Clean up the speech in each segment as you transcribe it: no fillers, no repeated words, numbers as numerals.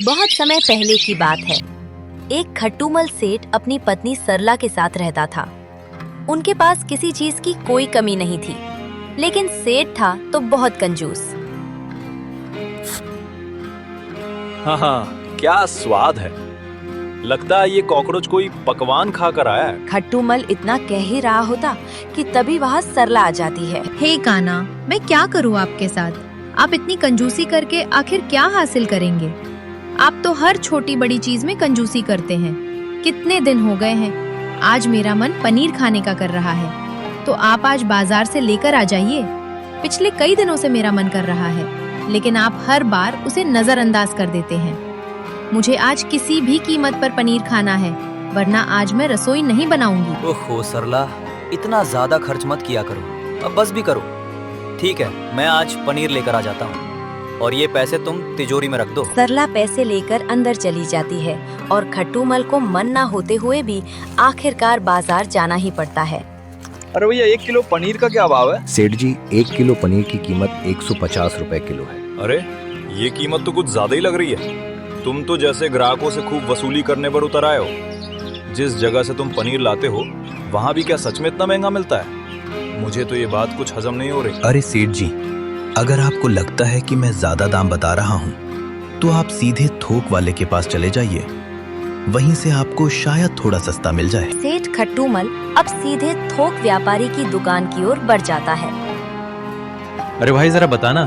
बहुत समय पहले की बात है। एक खट्टूमल सेठ अपनी पत्नी सरला के साथ रहता था। उनके पास किसी चीज की कोई कमी नहीं थी, लेकिन सेठ था तो बहुत कंजूस। हाँ, क्या स्वाद है। लगता है ये कॉकरोच कोई पकवान खा कर आया है। खट्टूमल इतना कह ही रहा होता कि तभी वहाँ सरला आ जाती है। हे कान्हा, मैं क्या करूँ आपके साथ? आप इतनी कंजूसी करके आखिर क्या हासिल करेंगे? आप तो हर छोटी बड़ी चीज में कंजूसी करते हैं। कितने दिन हो गए हैं, आज मेरा मन पनीर खाने का कर रहा है, तो आप आज बाजार से लेकर आ जाइए। पिछले कई दिनों से मेरा मन कर रहा है, लेकिन आप हर बार उसे नजरअंदाज कर देते हैं। मुझे आज किसी भी कीमत पर पनीर खाना है, वरना आज मैं रसोई नहीं बनाऊंगी। ओहो सरला, इतना ज्यादा खर्च मत किया करो, अब बस भी करो। ठीक है, मैं आज पनीर लेकर आ जाता हूँ और ये पैसे तुम तिजोरी में रख दो। सरला पैसे लेकर अंदर चली जाती है और खट्टूमल को मन ना होते हुए भी आखिरकार बाजार जाना ही पड़ता है। अरे भैया, 1 किलो पनीर का क्या भाव है? सेठ जी, 1 किलो पनीर की कीमत 150 रुपए किलो है। अरे ये कीमत तो कुछ ज्यादा ही लग रही है। तुम तो जैसे ग्राहकों से खूब वसूली करने पर उतर आए हो। जिस जगह से तुम पनीर लाते हो वहाँ भी क्या सच में इतना महंगा मिलता है? मुझे तो ये बात कुछ हजम नहीं हो रही। अरे सेठ जी, अगर आपको लगता है कि मैं ज्यादा दाम बता रहा हूँ तो आप सीधे थोक वाले के पास चले जाइए, वहीं से आपको शायद थोड़ा सस्ता मिल जाए। सेठ खट्टूमल अब सीधे थोक व्यापारी की दुकान की ओर बढ़ जाता है। अरे भाई जरा बताना,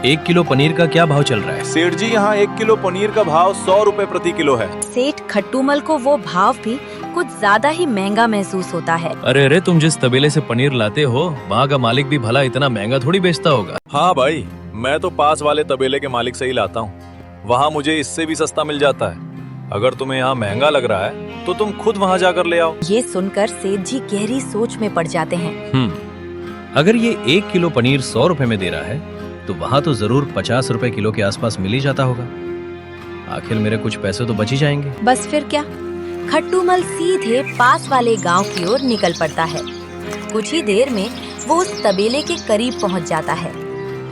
1 किलो पनीर का क्या भाव चल रहा है? सेठ जी, यहाँ 1 किलो पनीर का भाव 100 रुपए प्रति किलो है। सेठ खट्टूमल को वो भाव भी कुछ ज्यादा ही महंगा महसूस होता है। अरे तुम जिस तबेले से पनीर लाते हो वहाँ का मालिक भी भला इतना महंगा थोड़ी बेचता होगा। हाँ भाई, मैं तो पास वाले तबेले के मालिक से ही लाता हूँ। वहाँ मुझे इससे भी सस्ता मिल जाता है। अगर तुम्हें यहाँ महंगा लग रहा है तो तुम खुद वहाँ जाकर ले आओ। ये सुनकर सेठ जी गहरी सोच में पड़ जाते हैं। अगर ये 1 किलो पनीर 100 रुपए में दे रहा है तो वहाँ तो जरूर 50 रुपए किलो के आसपास मिल ही जाता होगा। आखिर मेरे कुछ पैसे तो बच ही जाएंगे। बस फिर क्या, खट्टूमल सीधे पास वाले गांव की ओर निकल पड़ता है। कुछ ही देर में वो उस तबेले के करीब पहुंच जाता है,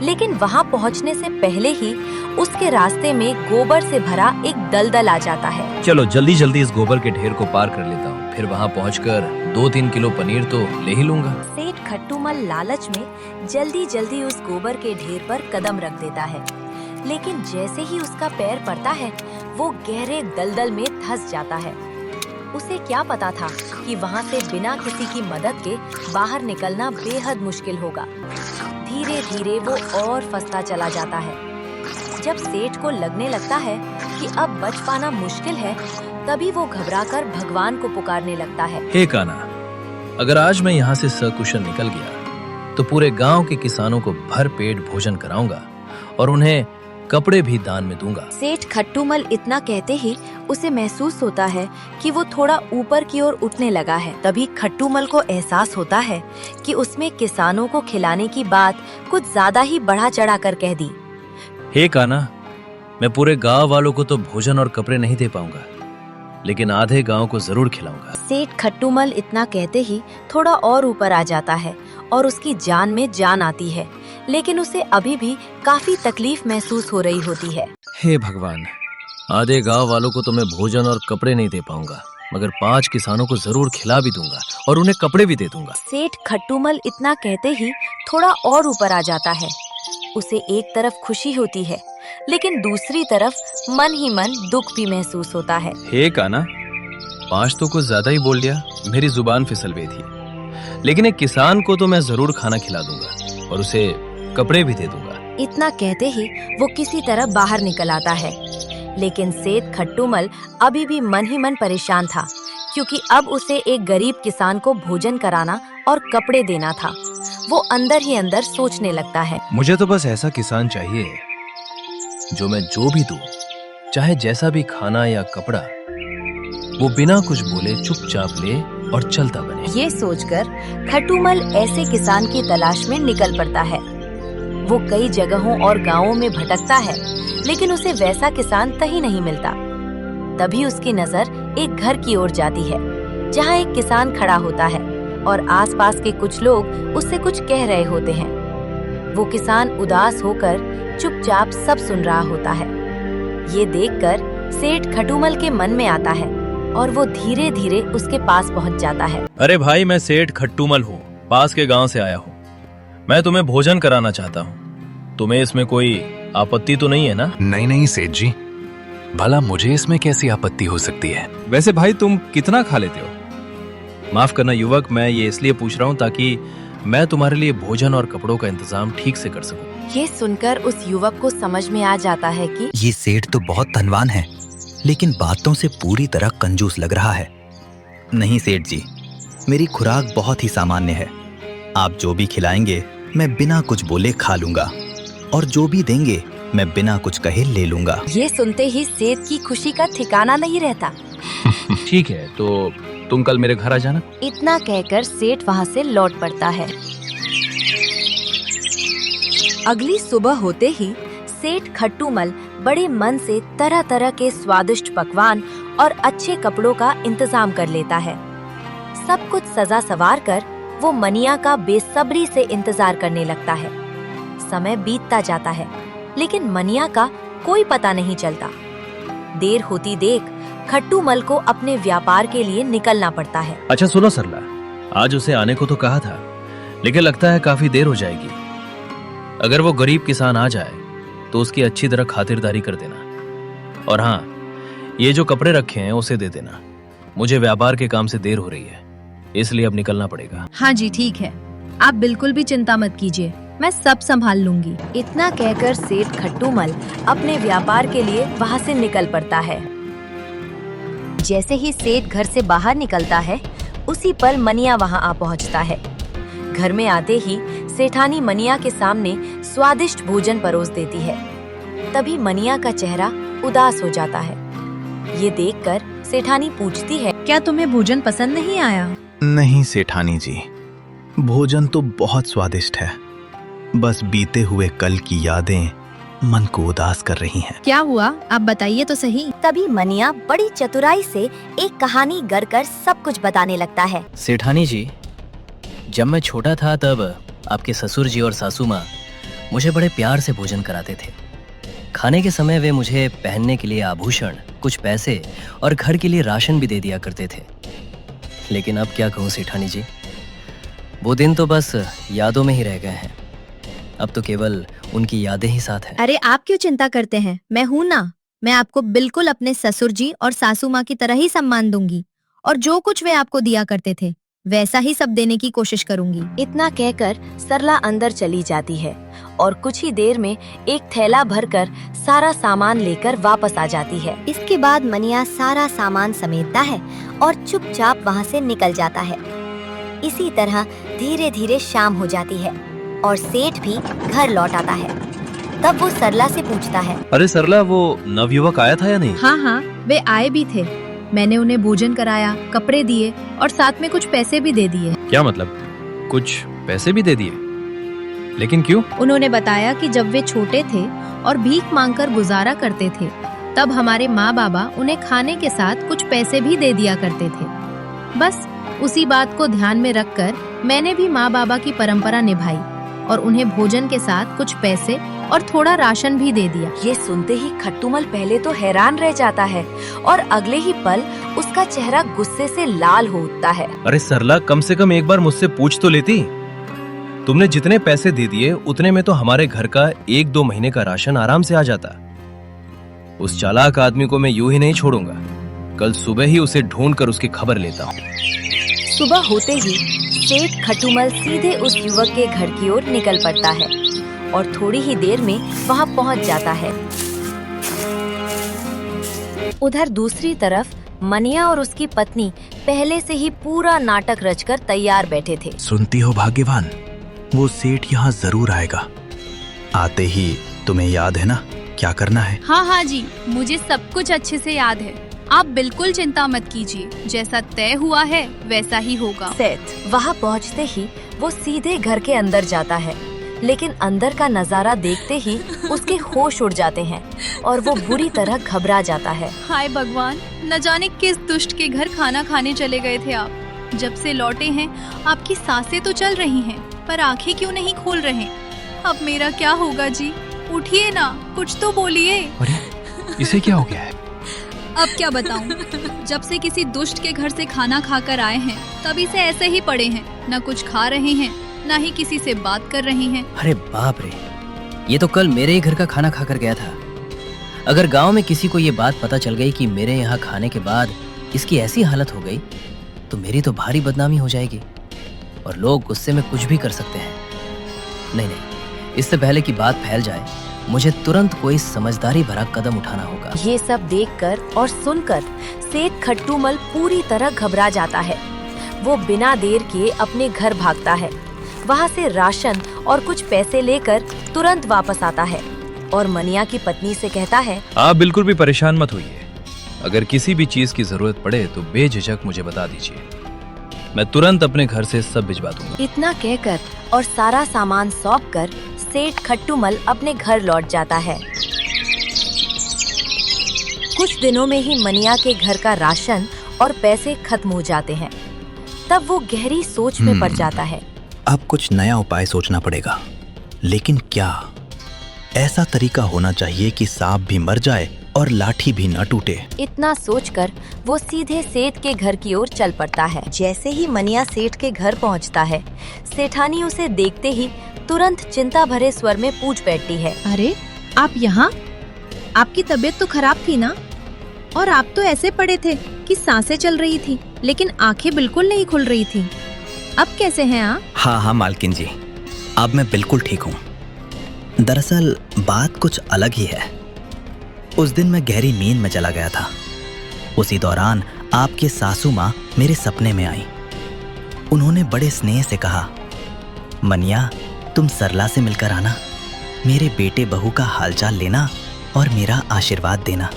लेकिन वहां पहुंचने से पहले ही उसके रास्ते में गोबर से भरा एक दलदल आ जाता है। चलो जल्दी जल्दी इस गोबर के ढेर को पार कर लेता हूँ, फिर वहाँ पहुँचकर 2-3 किलो पनीर तो ले ही लूंगा। सेठ खट्टूमल लालच में जल्दी जल्दी उस गोबर के ढेर पर कदम रख देता है, लेकिन जैसे ही उसका पैर पड़ता है वो गहरे दलदल में धंस जाता है। उसे क्या पता था कि वहाँ से बिना किसी की मदद के बाहर निकलना बेहद मुश्किल होगा। धीरे धीरे वो और फंसता चला जाता है। जब सेठ को लगने लगता है कि अब बच पाना मुश्किल है, तभी वो घबराकर भगवान को पुकारने लगता है। हे कान्हा, अगर आज मैं यहाँ से सकुशल निकल गया तो पूरे गांव के किसानों को भर पेट भोजन कराऊंगा और उन्हें कपड़े भी दान में दूंगा। सेठ खट्टूमल इतना कहते ही उसे महसूस होता है कि वो थोड़ा ऊपर की ओर उठने लगा है। तभी खट्टूमल को एहसास होता है कि उसमें किसानों को खिलाने की बात कुछ ज्यादा ही बढ़ा चढ़ा कर कह दी। हे कान्हा, मैं पूरे गांव वालों को तो भोजन और कपड़े नहीं दे पाऊंगा, लेकिन आधे गांव को जरूर खिलाऊंगा। सेठ खट्टूमल इतना कहते ही थोड़ा और ऊपर आ जाता है और उसकी जान में जान आती है, लेकिन उसे अभी भी काफी तकलीफ महसूस हो रही होती है। हे भगवान, आधे गांव वालों को तो मैं भोजन और कपड़े नहीं दे पाऊंगा, मगर 5 किसानों को जरूर खिला भी दूंगा और उन्हें कपड़े भी दे दूंगा। सेठ खट्टूमल इतना कहते ही थोड़ा और ऊपर आ जाता है। उसे एक तरफ खुशी होती है, लेकिन दूसरी तरफ मन ही मन दुख भी महसूस होता है। हे कान्हा, 5 तो कुछ ज्यादा ही बोल दिया, मेरी जुबान फिसल गई थी। लेकिन एक किसान को तो मैं जरूर खाना खिला दूंगा और उसे कपड़े भी दे दूंगा। इतना कहते ही वो किसी तरह बाहर निकल आता है, लेकिन सेठ खट्टूमल अभी भी मन ही मन परेशान था, क्योंकि अब उसे एक गरीब किसान को भोजन कराना और कपड़े देना था। वो अंदर ही अंदर सोचने लगता है, मुझे तो बस ऐसा किसान चाहिए जो मैं जो भी दूं, चाहे जैसा भी खाना या कपड़ा, वो बिना कुछ बोले चुपचाप ले और चलता बने। ये सोचकर खट्टूमल ऐसे किसान की तलाश में निकल पड़ता है। वो कई जगहों और गांवों में भटकता है, लेकिन उसे वैसा किसान कहीं नहीं मिलता। तभी उसकी नजर एक घर की ओर जाती है, जहाँ एक किसान खड़ा होता है और आसपास के कुछ लोग उससे कुछ कह रहे होते हैं। वो किसान उदास होकर चुपचाप सब सुन रहा होता है। ये देखकर सेठ खटूमल के मन में आता है और वो धीरे धीरे उसके पास पहुंच जाता है। अरे भाई, मैं सेठ खट्टूमल हूँ, पास के गांव से आया हूँ। मैं तुम्हें भोजन कराना चाहता हूँ। तुम्हें इसमें कोई आपत्ति तो नहीं है ना? नहीं नहीं सेठ जी, भला मुझे इसमें कैसी आपत्ति हो सकती है? वैसे भाई तुम कितना खा लेते हो? माफ करना युवक, मैं ये इसलिए पूछ रहा हूँ ताकि मैं तुम्हारे लिए भोजन और कपड़ों का इंतजाम ठीक से कर सकूं। ये सुनकर उस युवक को समझ में आ जाता है कि ये सेठ तो बहुत धनवान है, लेकिन बातों से पूरी तरह कंजूस लग रहा है। नहीं सेठ जी, मेरी खुराक बहुत ही सामान्य है। आप जो भी खिलाएंगे मैं बिना कुछ बोले खा लूंगा, और जो भी देंगे मैं बिना कुछ कहे ले लूंगा। ये सुनते ही सेठ की खुशी का ठिकाना नहीं रहता। ठीक है, तो तुम कल मेरे घर आ जाना। इतना कहकर सेठ वहाँ से लौट पड़ता है। अगली सुबह होते ही सेठ खट्टूमल बड़े मन से तरह तरह के स्वादिष्ट पकवान और अच्छे कपड़ों का इंतजाम कर लेता है। सब कुछ सजा सवार कर वो मनिया का बेसब्री से इंतजार करने लगता है। समय बीतता जाता है, लेकिन मनिया का कोई पता नहीं चलता। देर होती देख खट्टूमल को अपने व्यापार के लिए निकलना पड़ता है। अच्छा सुनो सरला, आज उसे आने को तो कहा था, लेकिन लगता है काफी देर हो जाएगी। अगर वो गरीब किसान आ जाए तो उसकी अच्छी तरह खातिरदारी कर देना। और हाँ, ये जो कपड़े रखे हैं उसे दे देना। मुझे व्यापार के काम से देर हो रही है, इसलिए अब निकलना पड़ेगा। हाँ जी ठीक है, आप बिल्कुल भी चिंता मत कीजिए, मैं सब संभाल लूंगी। इतना कहकर सेठ खट्टूमल अपने व्यापार के लिए वहाँ से निकल पड़ता है। जैसे ही सेठ घर से बाहर निकलता है, उसी पल मनिया वहाँ आ पहुँचता है। घर में आते ही सेठानी मनिया के सामने स्वादिष्ट भोजन परोस देती है। तभी मनिया का चेहरा उदास हो जाता है। ये देखकर सेठानी पूछती है, क्या तुम्हें भोजन पसंद नहीं आया? नहीं सेठानी जी, भोजन तो बहुत स्वादिष्ट है, बस बीते हुए कल की यादें मन को उदास कर रही हैं। क्या हुआ, आप बताइए तो सही। तभी मनिया बड़ी चतुराई से एक कहानी गढ़कर सब कुछ बताने लगता है। सेठानी जी, जब मैं छोटा था तब आपके ससुर जी और सासू माँ मुझे बड़े प्यार से भोजन कराते थे। खाने के समय वे मुझे पहनने के लिए आभूषण, कुछ पैसे और घर के लिए राशन भी दे दिया करते थे। लेकिन अब क्या कहूँ सेठानी जी, वो दिन तो बस यादों में ही रह गए हैं। अब तो केवल उनकी यादें ही साथ हैं। अरे आप क्यों चिंता करते हैं, मैं हूँ ना। मैं आपको बिल्कुल अपने ससुर जी और सासू माँ की तरह ही सम्मान दूंगी, और जो कुछ वे आपको दिया करते थे वैसा ही सब देने की कोशिश करूंगी। इतना कहकर सरला अंदर चली जाती है और कुछ ही देर में एक थैला भरकर सारा सामान लेकर वापस आ जाती है। इसके बाद मनिया सारा सामान समेटता है और चुपचाप वहाँ से निकल जाता है। इसी तरह धीरे धीरे शाम हो जाती है और सेठ भी घर लौट आता है। तब वो सरला से पूछता है, अरे सरला, वो नवयुवक आया था या नहीं? हाँ हाँ, वे आए भी थे। मैंने उन्हें भोजन कराया, कपड़े दिए और साथ में कुछ पैसे भी दे दिए। क्या मतलब, कुछ पैसे भी दे दिए? लेकिन क्यों? उन्होंने बताया कि जब वे छोटे थे और भीख मांगकर गुजारा करते थे, तब हमारे माँ बाबा उन्हें खाने के साथ कुछ पैसे भी दे दिया करते थे। बस उसी बात को ध्यान में रखकर मैंने भी माँ बाबा की परंपरा निभाई और उन्हें भोजन के साथ कुछ पैसे और थोड़ा राशन भी दे दिया। ये सुनते ही खट्टूमल पहले तो हैरान रह जाता है और अगले ही पल उसका चेहरा गुस्से से लाल हो उठता है। अरे सरला, कम से कम एक बार मुझसे पूछ तो लेती। तुमने जितने पैसे दे दिए उतने में तो हमारे घर का 1-2 महीने का राशन आराम से आ जाता। उस चालाक आदमी को मैं यूं ही नहीं छोड़ूंगा। कल सुबह ही उसे ढूंढकर उसकी खबर लेता हूँ। सुबह होते ही सेठ खट्टूमल सीधे उस युवक के घर की ओर निकल पड़ता है और थोड़ी ही देर में वहां पहुंच जाता है। उधर दूसरी तरफ मनिया और उसकी पत्नी पहले से ही पूरा नाटक रचकर तैयार बैठे थे। सुनती हो भाग्यवान, वो सेठ यहाँ जरूर आएगा। आते ही तुम्हें याद है ना क्या करना है? हाँ जी, मुझे सब कुछ अच्छे से याद है। आप बिल्कुल चिंता मत कीजिए, जैसा तय हुआ है वैसा ही होगा। सेठ वहाँ पहुँचते ही वो सीधे घर के अंदर जाता है, लेकिन अंदर का नजारा देखते ही उसके होश उड़ जाते हैं और वो बुरी तरह घबरा जाता है। हाय भगवान, न जाने किस दुष्ट के घर खाना खाने चले गए थे आप। जब से लौटे हैं आपकी सांसें तो चल रही हैं, पर आंखें क्यों नहीं खोल रहे? अब मेरा क्या होगा जी? उठिए ना, कुछ तो बोलिए। अरे इसे क्या हो गया है? अब क्या बताऊं? जब से किसी दुष्ट के घर से खाना खाकर आए हैं तभी से ऐसे ही पड़े हैं, न कुछ खा रहे हैं न ही किसी से बात कर रहे हैं। अरे बाप रे, ये तो कल मेरे ही घर का खाना खाकर गया था। अगर गांव में किसी को ये बात पता चल गई कि मेरे यहाँ खाने के बाद इसकी ऐसी हालत हो गई तो मेरी तो भारी बदनामी हो जाएगी और लोग गुस्से में कुछ भी कर सकते हैं। नहीं, इससे पहले कि बात फैल जाए मुझे तुरंत कोई समझदारी भरा कदम उठाना होगा। ये सब देखकर और सुनकर सेठ खट्टूमल पूरी तरह घबरा जाता है। वो बिना देर किए अपने घर भागता है। वहाँ से राशन और कुछ पैसे लेकर तुरंत वापस आता है और मनिया की पत्नी से कहता है, आप बिल्कुल भी परेशान मत होइए। अगर किसी भी चीज की जरूरत पड़े तो बेझिझक मुझे बता दीजिए, मैं तुरंत अपने घर से सब भिजवा दूंगा। इतना कहकर और सारा सामान सौंपकर सेठ खट्टूमल अपने घर लौट जाता है। कुछ दिनों में ही मनिया के घर का राशन और पैसे खत्म हो जाते हैं। तब वो गहरी सोच में पड़ जाता है। अब कुछ नया उपाय सोचना पड़ेगा, लेकिन क्या? ऐसा तरीका होना चाहिए कि सांप भी मर जाए और लाठी भी न टूटे। इतना सोचकर वो सीधे सेठ के घर की ओर चल पड़ता है। जैसे ही मनिया सेठ के घर पहुंचता है, सेठानी उसे देखते ही तुरंत चिंता भरे स्वर में पूछ बैठती है, अरे आप यहाँ? आपकी तबीयत तो खराब थी ना? और आप तो ऐसे पड़े थे कि सांसें चल रही थी लेकिन आंखें बिल्कुल नहीं खुल रही थी। अब कैसे हैं आप? हाँ मालकिन जी, अब मैं बिल्कुल ठीक हूँ। दरअसल बात कुछ अलग ही है। उस दिन मैं गहरी नींद में चला गया था। उसी दौरान आपके सासू माँ मेरे सपने में आई। उन्होंने बड़े स्नेह से कहा, मनिया तुम सरला से मिलकर आना, मेरे बेटे बहू का हालचाल लेना और मेरा आशीर्वाद देना।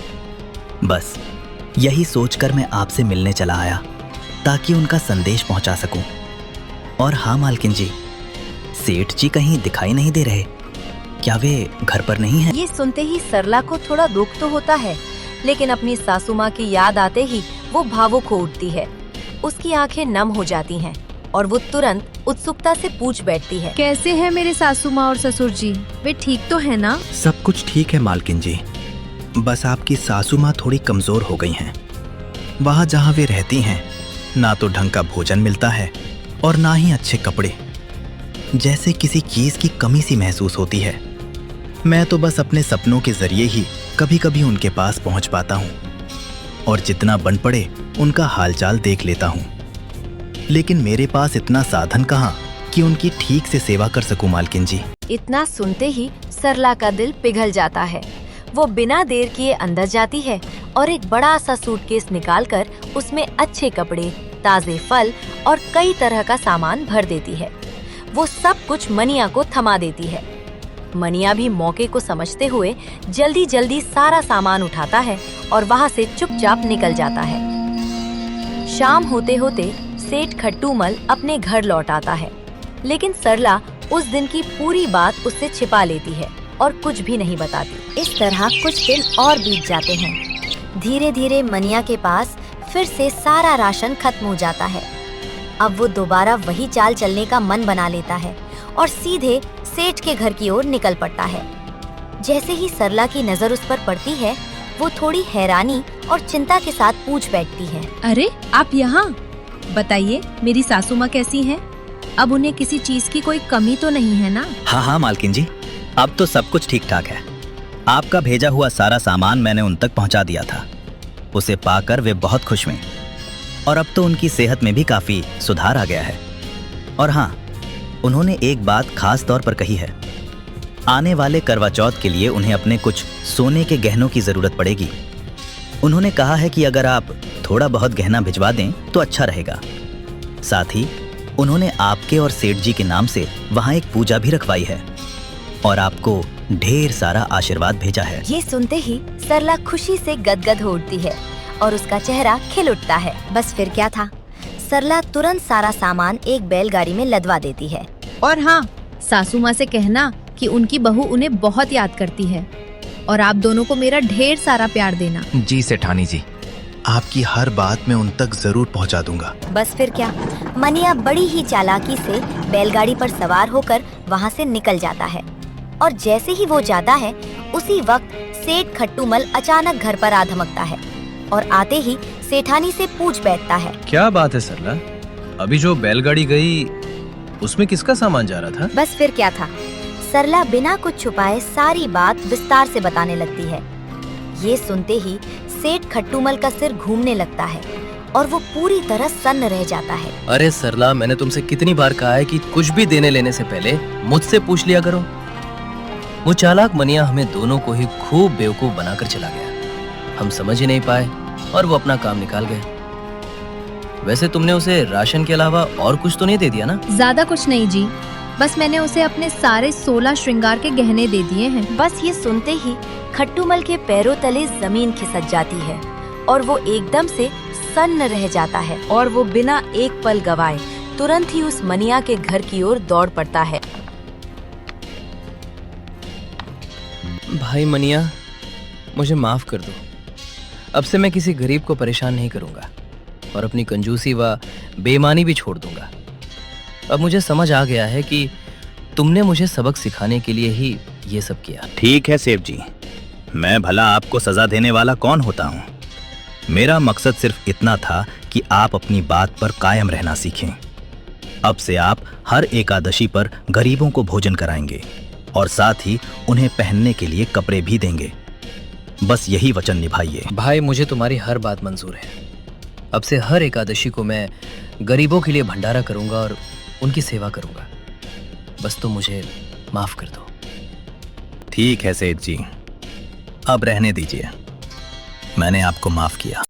बस यही सोचकर मैं आपसे मिलने चला आया ताकि उनका संदेश पहुंचा सकूं। और हाँ मालकिन जी, सेठ जी कहीं दिखाई नहीं दे रहे, क्या वे घर पर नहीं हैं? ये सुनते ही सरला को थोड़ा दुख तो होता है, लेकिन अपनी सासू माँ की याद आते ही वो भावुक हो उठती है। उसकी आंखें नम हो जाती हैं और वो तुरंत उत्सुकता से पूछ बैठती है, कैसे हैं मेरे सासू माँ और ससुर जी? वे ठीक तो है ना? सब कुछ ठीक है मालकिन जी, बस आपकी सासू माँ थोड़ी कमजोर हो गई हैं। वहाँ जहाँ वे रहती हैं ना तो ढंग का भोजन मिलता है और ना ही अच्छे कपड़े। जैसे किसी चीज की कमी सी महसूस होती है। मैं तो बस अपने सपनों के जरिए ही कभी कभी उनके पास पहुंच पाता हूँ और जितना बन पड़े उनका हालचाल देख लेता हूँ, लेकिन मेरे पास इतना साधन कहाँ कि उनकी ठीक से सेवा कर सकूं मालकिन जी। इतना सुनते ही सरला का दिल पिघल जाता है। वो बिना देर किए अंदर जाती है और एक बड़ा सा सूटकेस निकालकर उसमें अच्छे कपड़े, ताजे फल और कई तरह का सामान भर देती है। वो सब कुछ मनिया को थमा देती है। मनिया भी मौके को समझते हुए जल्दी जल्दी सारा सामान उठाता है और वहाँ से चुपचाप निकल जाता है। शाम होते होते सेठ खट्टूमल अपने घर लौट आता है, लेकिन सरला उस दिन की पूरी बात उससे छिपा लेती है और कुछ भी नहीं बताती। इस तरह कुछ दिन और बीत जाते हैं। धीरे धीरे मनिया के पास फिर से सारा राशन खत्म हो जाता है। अब वो दोबारा वही चाल चलने का मन बना लेता है और सीधे सेठ के घर की ओर निकल पड़ता है। जैसे ही सरला की नजर उस पर पड़ती है, वो थोड़ी हैरानी और चिंता के साथ पूछ बैठती है, अरे आप यहाँ? बताइए मेरी सासू माँ कैसी हैं? अब उन्हें किसी चीज की कोई कमी तो नहीं है ना? हाँ मालकिन जी, अब तो सब कुछ ठीक ठाक है। आपका भेजा हुआ सारा सामान मैंने उन तक पहुँचा दिया था। उसे पाकर वे बहुत खुश हुए और अब तो उनकी सेहत में भी काफी सुधार आ गया है। और हाँ, उन्होंने एक बात खास तौर पर कही है, आने वाले करवा चौथ के लिए उन्हें अपने कुछ सोने के गहनों की जरूरत पड़ेगी। उन्होंने कहा है कि अगर आप थोड़ा बहुत गहना भिजवा दें तो अच्छा रहेगा। साथ ही उन्होंने आपके और सेठ जी के नाम से वहाँ एक पूजा भी रखवाई है और आपको ढेर सारा आशीर्वाद भेजा है। ये सुनते ही सरला खुशी से गदगद हो उठती है और उसका चेहरा खिल उठता है। बस फिर क्या था, सरला तुरंत सारा सामान एक बैलगाड़ी में लदवा देती है। और हाँ, सासू माँ से कहना कि उनकी बहू उन्हें बहुत याद करती है और आप दोनों को मेरा ढेर सारा प्यार देना। जी सेठानी जी, आपकी हर बात मैं उन तक जरूर पहुंचा दूंगा। बस फिर क्या, मनिया बड़ी ही चालाकी से बैलगाड़ी पर सवार होकर वहाँ से निकल जाता है। और जैसे ही वो जाता है उसी वक्त सेठ खट्टूमल अचानक घर पर आ धमकता है और आते ही सेठानी से पूछ बैठता है। क्या बात है सरला, अभी जो बैलगाड़ी गई उसमें किसका सामान जा रहा था? बस फिर क्या था, सरला बिना कुछ छुपाए सारी बात विस्तार से बताने लगती है। ये सुनते ही सेठ खट्टूमल का सिर घूमने लगता है और वो पूरी तरह सन्न रह जाता है। अरे सरला, मैंने तुमसे कितनी बार कहा है कि कुछ भी देने लेने से पहले मुझसे पूछ लिया करो। वो चालाक मनिया हमें दोनों को ही खूब बेवकूफ बनाकर चला गया। हम समझ ही नहीं पाए और वो अपना काम निकाल गए। वैसे तुमने उसे राशन के अलावा और कुछ तो नहीं दे दिया ना? ज्यादा कुछ नहीं जी, बस मैंने उसे अपने सारे 16 श्रृंगार के गहने दे दिए हैं। बस ये सुनते ही खट्टूमल के पैरों तले जमीन खिसक जाती है और वो एकदम से सन्न रह जाता है और वो बिना एक पल गवाए तुरंत ही उस मनिया के घर की ओर दौड़ पड़ता है। भाई मनिया, मुझे माफ कर दो। अब से मैं किसी गरीब को परेशान नहीं करूंगा और अपनी कंजूसी व बेईमानी भी छोड़ दूंगा। अब मुझे समझ आ गया है कि तुमने मुझे सबक सिखाने के लिए ही ये सब किया। ठीक है सेठ जी, मैं भला आपको सजा देने वाला कौन होता हूँ। मेरा मकसद सिर्फ इतना था कि आप अपनी बात पर कायम रहना सीखें। अब से आप हर एकादशी पर गरीबों को भोजन कराएंगे और साथ ही उन्हें पहनने के लिए कपड़े भी देंगे। बस यही वचन निभाइए। भाई, मुझे तुम्हारी हर बात मंजूर है। अब से हर एकादशी को मैं गरीबों के लिए भंडारा करूंगा और उनकी सेवा करूंगा। बस तुम मुझे माफ कर दो। ठीक है सेठ जी, अब रहने दीजिए, मैंने आपको माफ किया।